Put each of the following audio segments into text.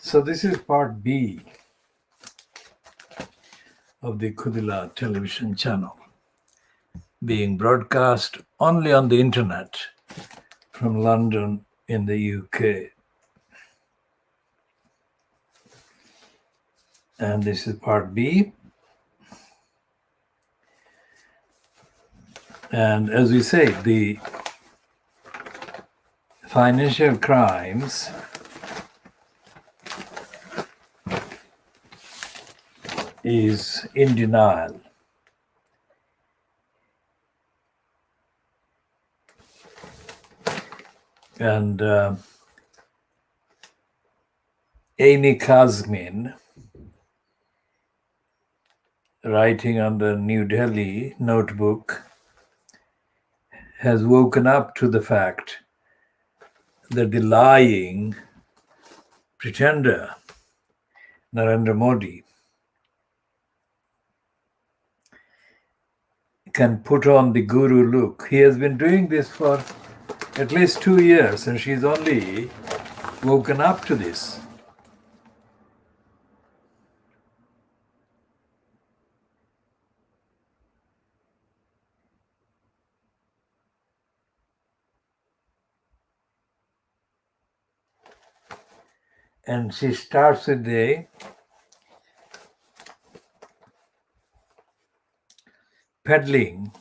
So this is part B of the KhoodeelaarTV television channel, being broadcast only on the internet from London in the UK. And this is part B. And as we say, the financial crimes is in denial. And Amy Kazmin, writing on the New Delhi notebook, has woken up to the fact that the lying pretender, Narendra Modi, can put on the guru look. He has been doing this for at least 2 years, and she's only woken up to this. And she starts with the peddling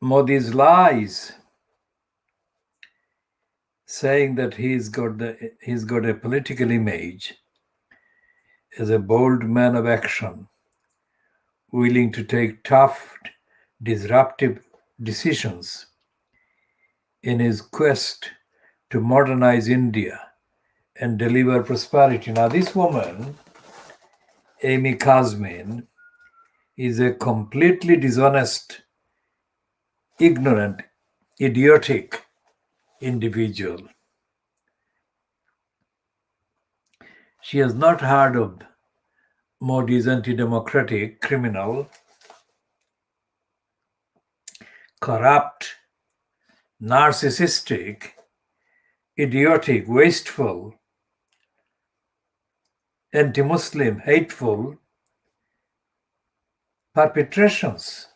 Modi's lies, saying that he's got a political image as a bold man of action, willing to take tough, disruptive decisions in his quest to modernize India and deliver prosperity. Now, this woman, Amy Kazmin, is a completely dishonest, ignorant, idiotic individual. She has not heard of Modi's anti-democratic, criminal, corrupt, narcissistic, idiotic, wasteful, anti-Muslim, hateful perpetrations.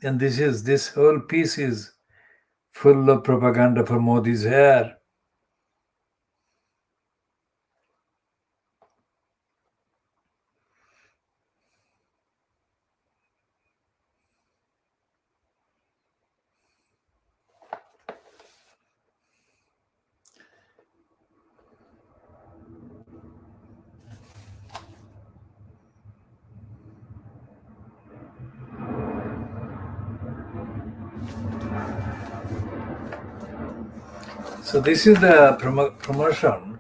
And this whole piece is full of propaganda for Modi's hair. So this is the promotion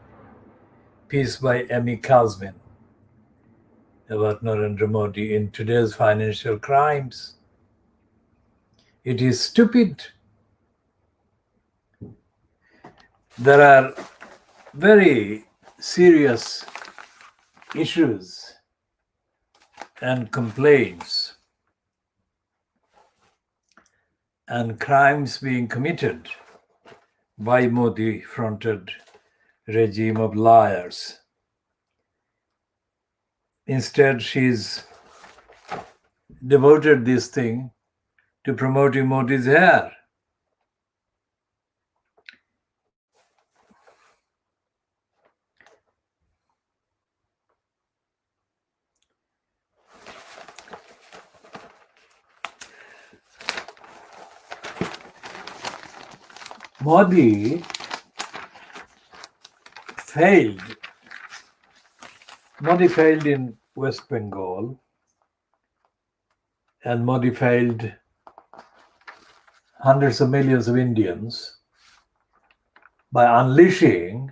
piece by Amy Kazmin about Narendra Modi in today's financial crimes. It is stupid. There are very serious issues and complaints and crimes being committed by Modi-fronted regime of liars. Instead, she's devoted this thing to promoting Modi's hair. Modi failed in West Bengal, and Modi failed hundreds of millions of Indians by unleashing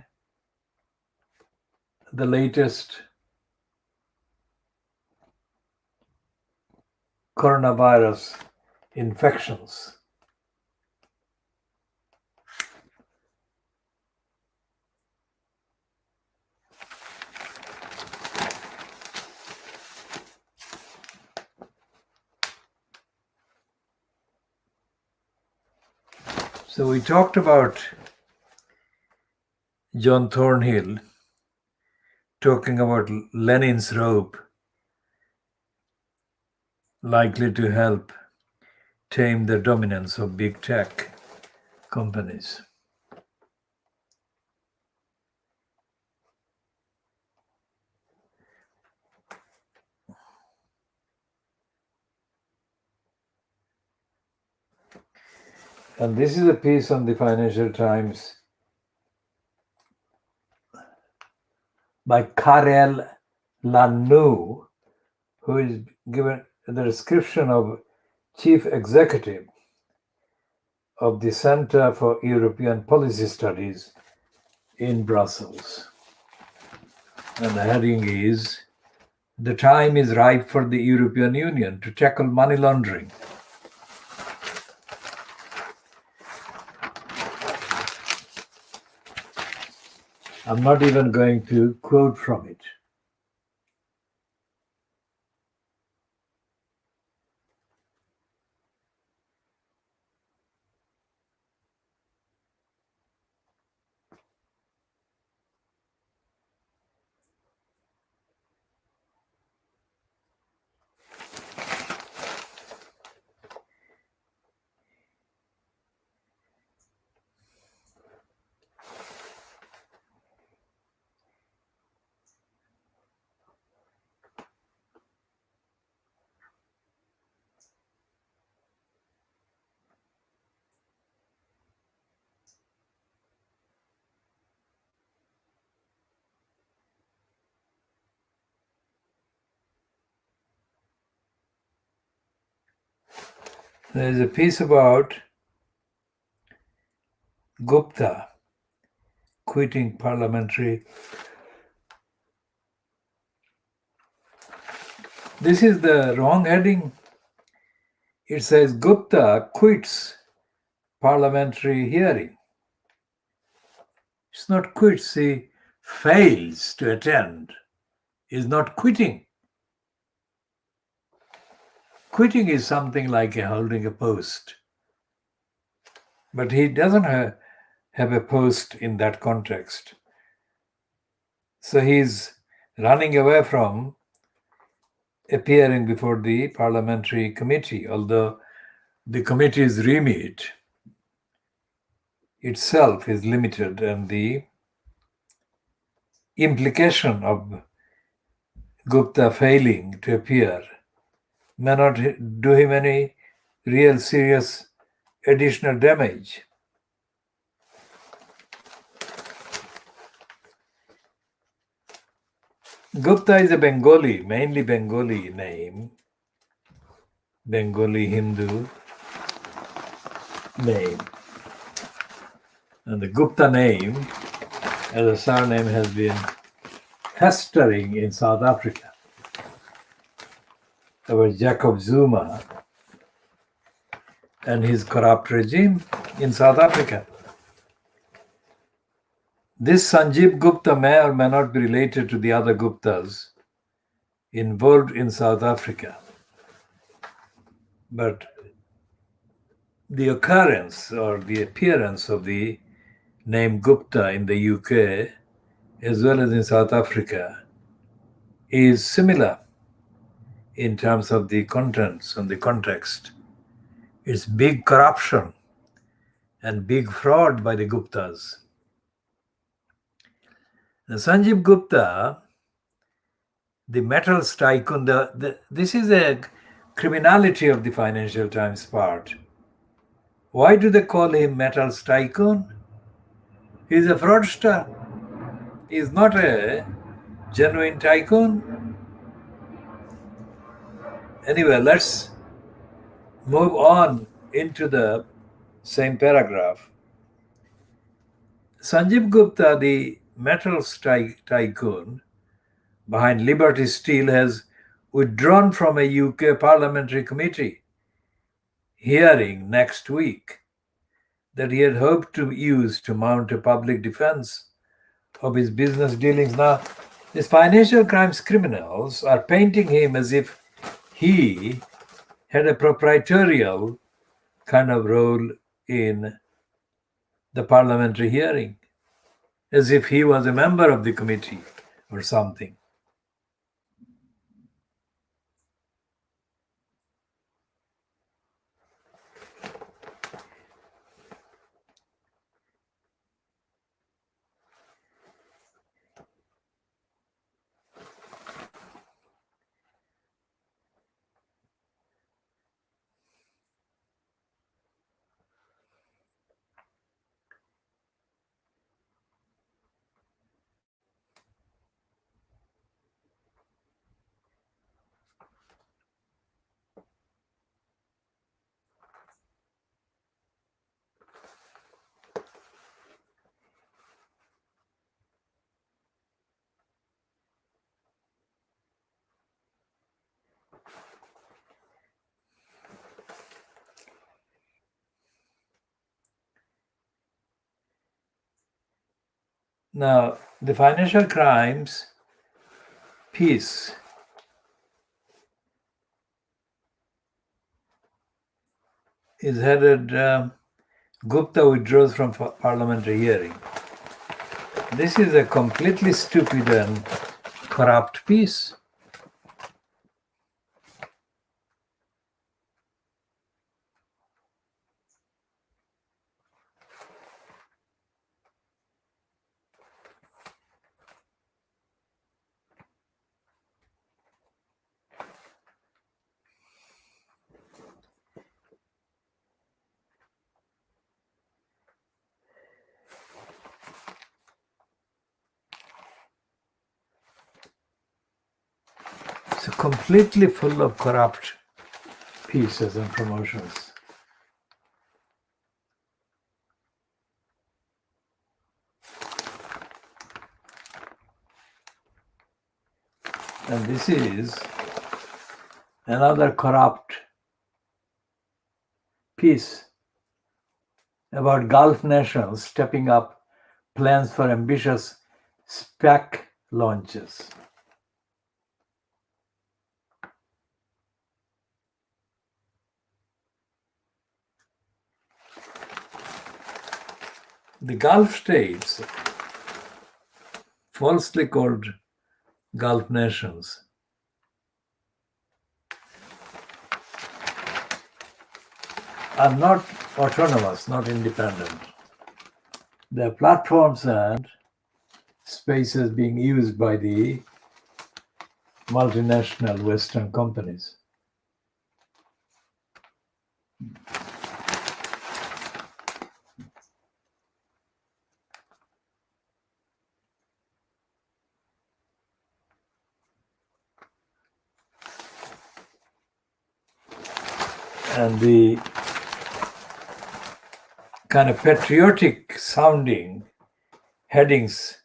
the latest coronavirus infections. So we talked about John Thornhill talking about Lenin's rope likely to help tame the dominance of big tech companies. And this is a piece on the Financial Times by Karel Lanu, who is given the description of chief executive of the Center for European Policy Studies in Brussels. And the heading is, "The time is ripe for the European Union to tackle money laundering." I'm not even going to quote from it. There's a piece about Gupta quitting parliamentary. This is the wrong heading. It says Gupta quits parliamentary hearing. It's not quits, he fails to attend. Is not quitting. Quitting is something like holding a post. But he doesn't have a post in that context. So he's running away from appearing before the parliamentary committee, although the committee's remit itself is limited and the implication of Gupta failing to appear may not do him any real serious additional damage. Gupta is a Bengali, mainly Bengali name, Bengali Hindu name. And the Gupta name as a surname has been festering in South Africa. There was Jacob Zuma and his corrupt regime in South Africa. This Sanjeev Gupta may or may not be related to the other Guptas involved in South Africa. But the occurrence or the appearance of the name Gupta in the UK as well as in South Africa is similar in terms of the contents and the context. It's big corruption and big fraud by the Guptas. Now, Sanjeev Gupta, the metals tycoon, this is a criminality of the Financial Times part. Why do they call him metals tycoon? He's a fraudster. He's not a genuine tycoon. Anyway, let's move on into the same paragraph. Sanjeev Gupta, the metals tycoon behind Liberty Steel, has withdrawn from a UK parliamentary committee hearing next week that he had hoped to use to mount a public defense of his business dealings. Now, these financial crimes criminals are painting him as if he had a proprietorial kind of role in the parliamentary hearing, as if he was a member of the committee or something. Now, the financial crimes piece is headed Gupta withdraws from parliamentary hearing. This is a completely stupid and corrupt piece. So completely full of corrupt pieces and promotions. And this is another corrupt piece about Gulf nations stepping up plans for ambitious SPAC launches. The Gulf states, falsely called Gulf nations, are not autonomous, not independent. They are platforms and spaces being used by the multinational Western companies. And the kind of patriotic sounding headings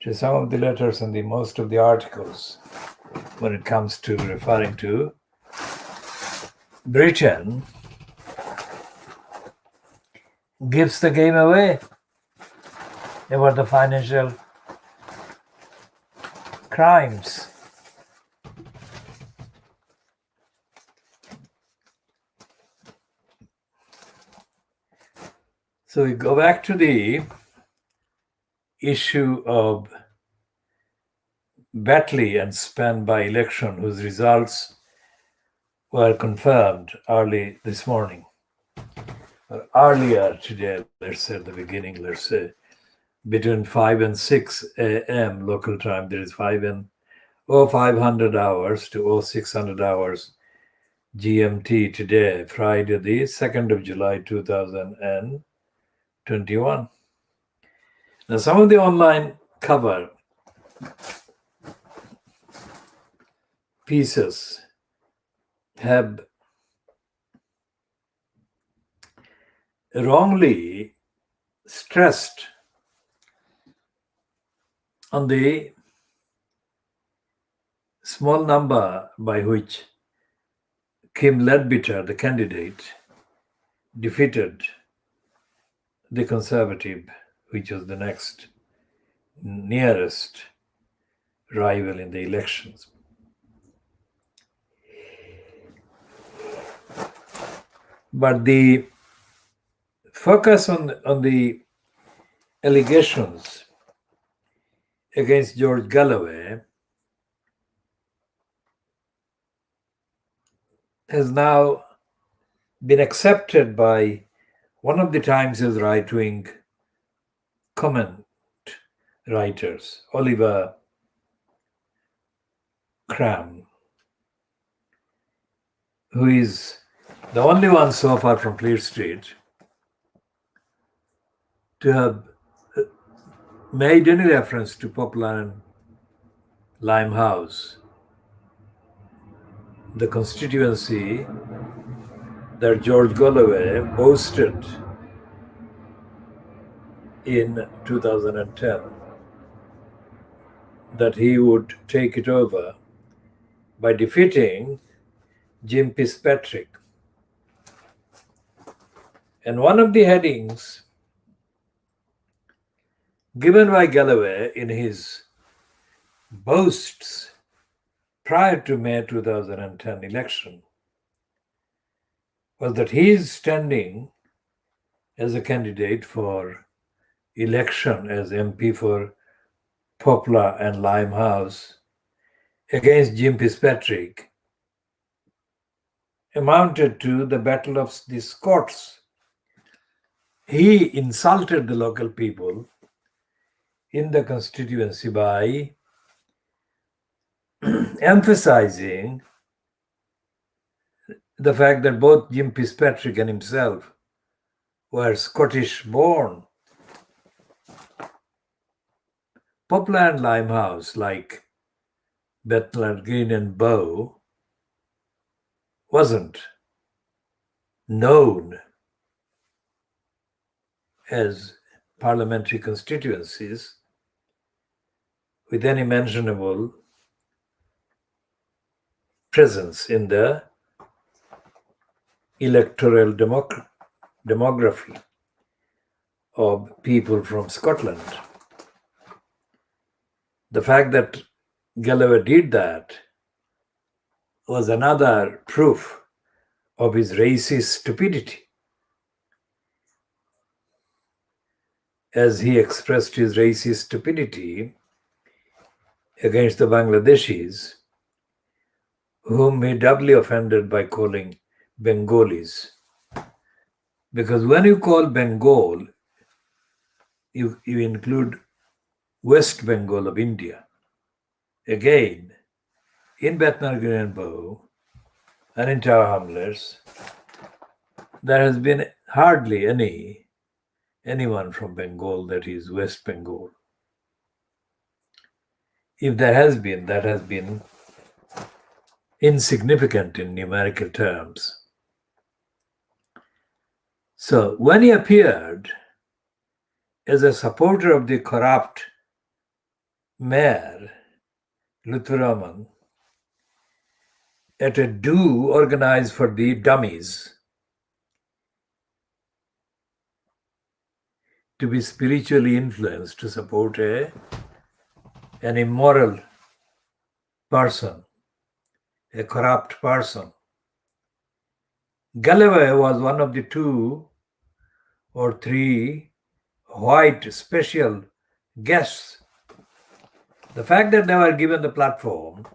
to some of the letters and most of the articles when it comes to referring to Britain gives the game away about the financial crimes. So we go back to the issue of Batley and Span by-election, whose results were confirmed early this morning. Or earlier today, let's say at the beginning, let's say, between 5 and 6 a.m. local time, there is 500 hours to 0600 hours GMT today, Friday, the 2nd of July, 2021. Now, some of the online cover pieces have wrongly stressed on the small number by which Kim Ledbetter, the candidate, defeated the Conservative, which was the next nearest rival in the elections. But the focus on the allegations against George Galloway has now been accepted by one of the Times' right-wing comment writers, Oliver Cram, who is the only one so far from Fleet Street to have made any reference to Poplar and Limehouse, the constituency that George Galloway boasted in 2010 that he would take it over by defeating Jim Fitzpatrick. And one of the headings given by Galloway in his boasts prior to May 2010 election was that he is standing as a candidate for election as MP for Poplar and Limehouse against Jim Fitzpatrick amounted to the Battle of the Scots. He insulted the local people in the constituency by emphasizing the fact that both Jim Fitzpatrick and himself were Scottish born. Poplar and Limehouse, like Bethnal Green and Bow, wasn't known as parliamentary constituencies with any mentionable presence in the electoral demography of people from Scotland. The fact that Galloway did that was another proof of his racist stupidity, as he expressed his racist stupidity against the Bangladeshis, whom he doubly offended by calling Bengalis. Because when you call Bengal, you include West Bengal of India. Again, in Bethnal Green and Bow and in Tower Hamlets, there has been hardly anyone from Bengal that is West Bengal. If there has been, that has been insignificant in numerical terms. So when he appeared as a supporter of the corrupt mayor, Lutheraman, at a do organized for the dummies to be spiritually influenced to support an immoral person, a corrupt person. Galloway was one of the 2 or 3 white special guests. The fact that they were given the platform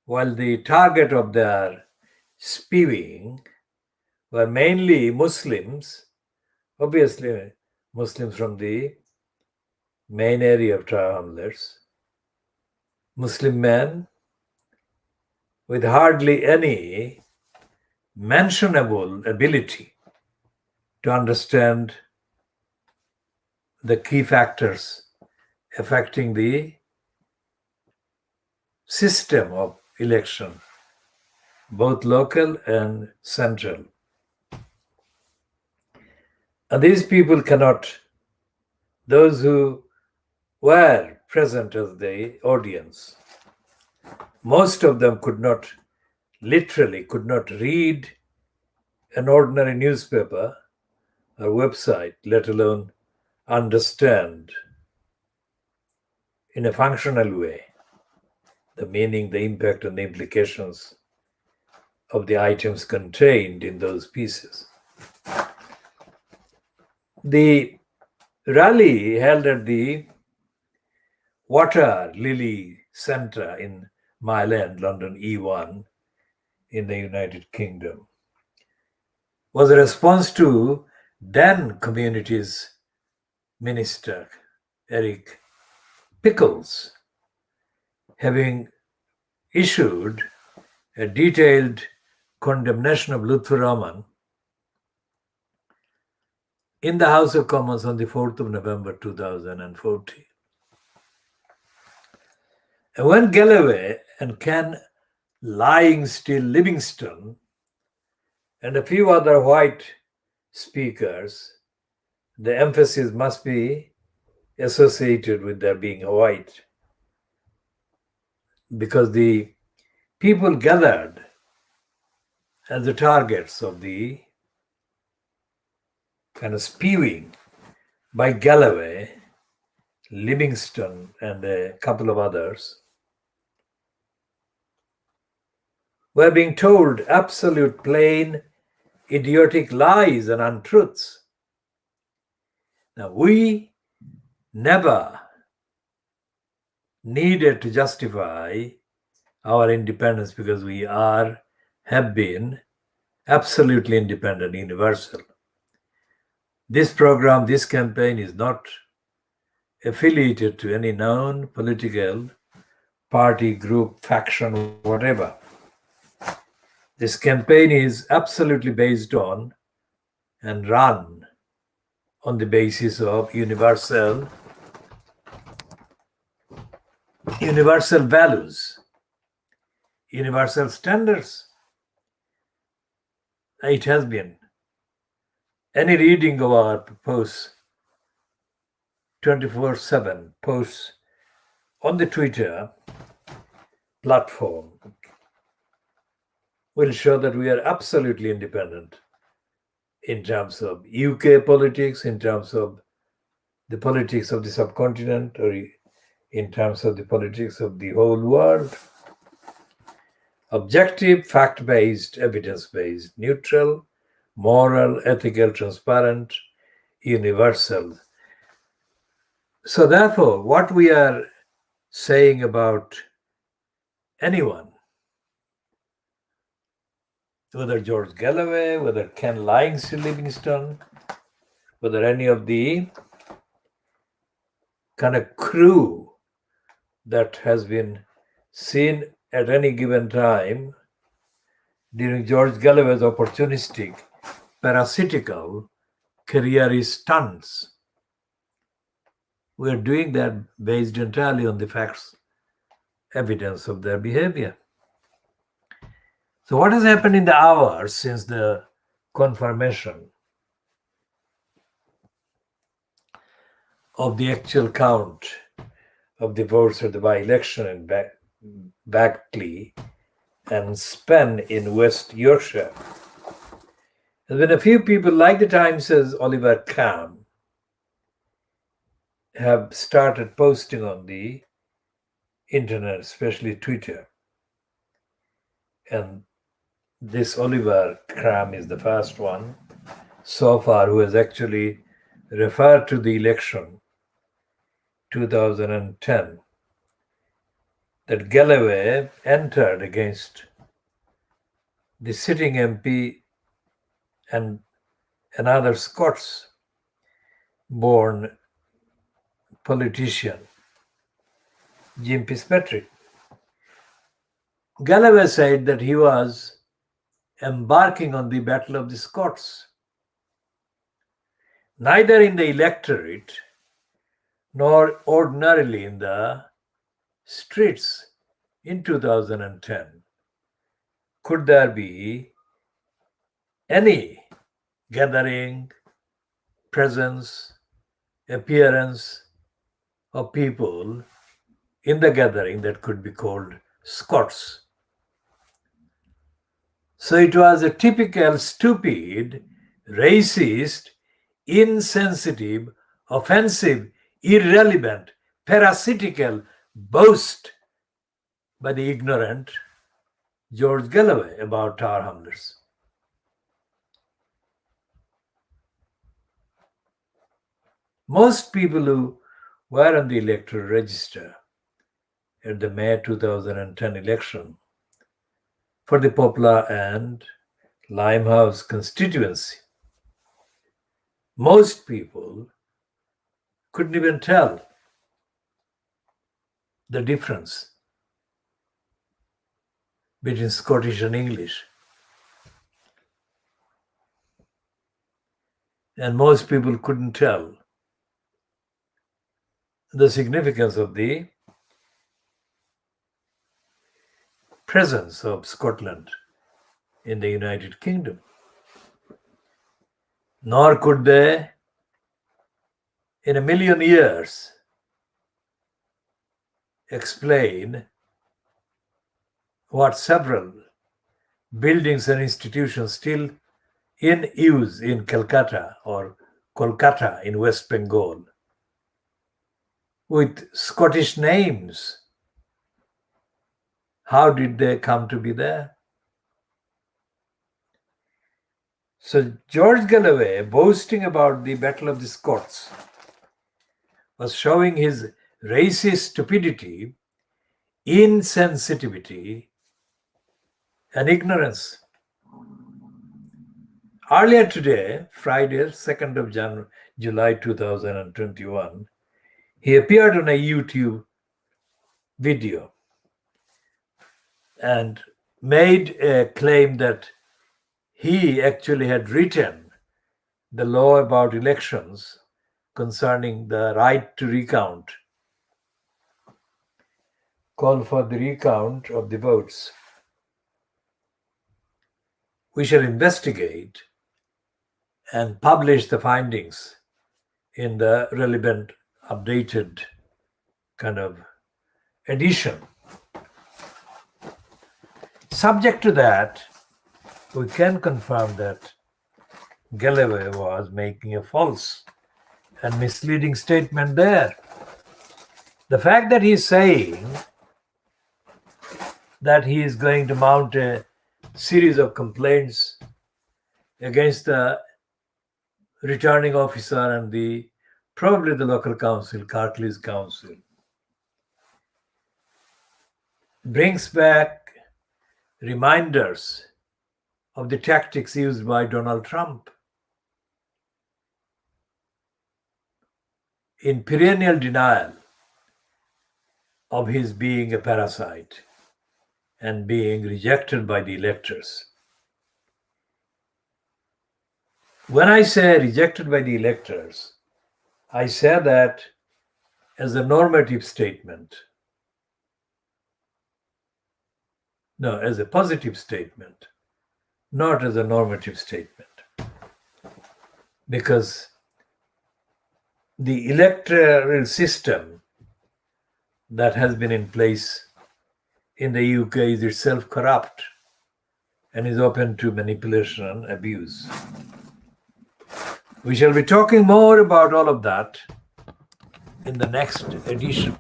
while the target of their spewing were mainly Muslims, obviously Muslims from the main area of Tower Hamlets, Muslim men with hardly any mentionable ability to understand the key factors affecting the system of election, both local and central. And these people cannot, those who were present as the audience. Most of them could not read an ordinary newspaper or website, let alone understand in a functional way the meaning, the impact, and the implications of the items contained in those pieces. The rally held at the Water Lily Centre in Mile End, London E1, in the United Kingdom, was a response to then Communities Minister Eric Pickles having issued a detailed condemnation of Lutfur Rahman in the House of Commons on the 4th of November 2014. And when Galloway and Ken Lying Still Livingston and a few other white speakers, the emphasis must be associated with their being white, because the people gathered as the targets of the kind of spewing by Galloway, Livingston, and a couple of others were being told absolute plain idiotic lies and untruths. Now, we never needed to justify our independence because we have been absolutely independent, universal. This program, this campaign is not affiliated to any known political party, group, faction, whatever. This campaign is absolutely based on and run on the basis of universal values, universal standards. It has been. Any reading of our posts, 24/7 posts on the Twitter platform, will show that we are absolutely independent in terms of UK politics, in terms of the politics of the subcontinent, or in terms of the politics of the whole world. Objective, fact-based, evidence-based, neutral, moral, ethical, transparent, universal. So therefore, what we are saying about anyone, whether George Galloway, whether Ken Lying Still Livingston, whether any of the kind of crew that has been seen at any given time during George Galloway's opportunistic, parasitical, careerist stunts. We are doing that based entirely on the facts, evidence of their behavior. So what has happened in the hours since the confirmation of the actual count of the votes at the by-election in Backley and Spen in West Yorkshire? There's been a few people, like the Times' Oliver Cam, have started posting on the internet, especially Twitter. And this Oliver Cram is the first one so far who has actually referred to the election 2010, that Galloway entered against the sitting MP and another Scots-born politician, Jim Fitzpatrick. Galloway said that he was embarking on the Battle of the Scots. Neither in the electorate nor ordinarily in the streets in 2010 could there be any gathering, presence, appearance of people in the gathering that could be called Scots. So it was a typical stupid, racist, insensitive, offensive, irrelevant, parasitical boast by the ignorant George Galloway about Tower Hamlets. Most people who were on the electoral register at the May 2010 election for the Poplar and Limehouse constituency, most people couldn't even tell the difference between Scottish and English. And most people couldn't tell the significance of the presence of Scotland in the United Kingdom. Nor could they, in a million years, explain what several buildings and institutions still in use in Calcutta or Kolkata in West Bengal with Scottish names. How did they come to be there? So George Galloway, boasting about the Battle of the Scots, was showing his racist stupidity, insensitivity, and ignorance. Earlier today, Friday, 2nd of July 2021, he appeared on a YouTube video and made a claim that he actually had written the law about elections concerning the right to recount, call for the recount of the votes. We shall investigate and publish the findings in the relevant updated kind of edition. Subject to that, we can confirm that Galloway was making a false and misleading statement there. The fact that he's saying that he is going to mount a series of complaints against the returning officer and probably the local council, Kartleys Council, brings back reminders of the tactics used by Donald Trump in perennial denial of his being a parasite and being rejected by the electors. When I say rejected by the electors, I say that as a normative statement. No, as a positive statement, not as a normative statement. Because the electoral system that has been in place in the UK is itself corrupt and is open to manipulation and abuse. We shall be talking more about all of that in the next edition.